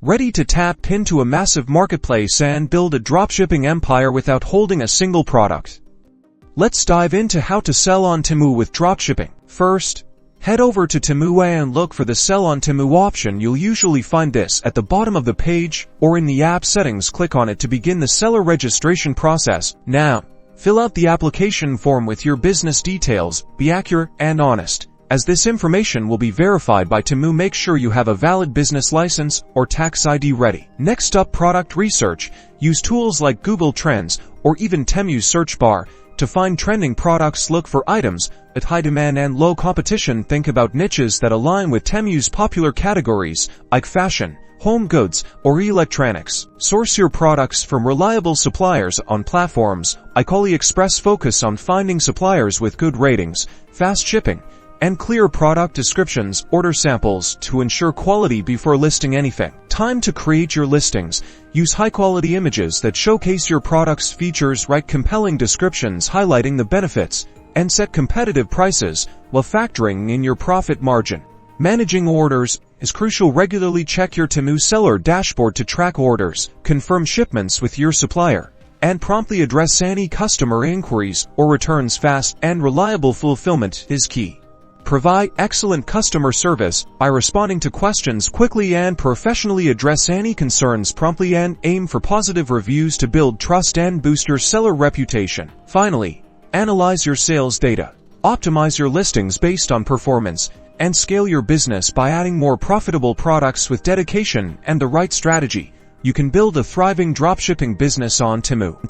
ready to tap into a massive marketplace and build a dropshipping empire without holding a single product. Let's dive into how to sell on Temu with dropshipping. First, head over to Temu and look for the Sell on Temu option. You'll usually find this at the bottom of the page or in the app settings. Click on it to begin the seller registration process. Now, fill out the application form with your business details. Be accurate and honest, as this information will be verified by Temu. Make sure you have a valid business license or tax ID ready. Next up, product research. Use tools like Google Trends or even Temu's search bar to find trending products. Look for items at high demand and low competition. Think about niches that align with Temu's popular categories like fashion, home goods, or electronics. Source your products from reliable suppliers on platforms like AliExpress. Focus on finding suppliers with good ratings, fast shipping, and clear product descriptions. Order samples to ensure quality before listing anything. Time to create your listings. Use high-quality images that showcase your product's features. Write compelling descriptions highlighting the benefits, and set competitive prices while factoring in your profit margin. Managing orders is crucial. Regularly check your Temu seller dashboard to track orders, confirm shipments with your supplier, and promptly address any customer inquiries or returns. Fast and reliable fulfillment is key. Provide excellent customer service by responding to questions quickly and professionally. Address any concerns promptly and aim for positive reviews to build trust and boost your seller reputation. Finally, analyze your sales data. Optimize your listings based on performance and scale your business by adding more profitable products. With dedication and the right strategy, you can build a thriving dropshipping business on Temu.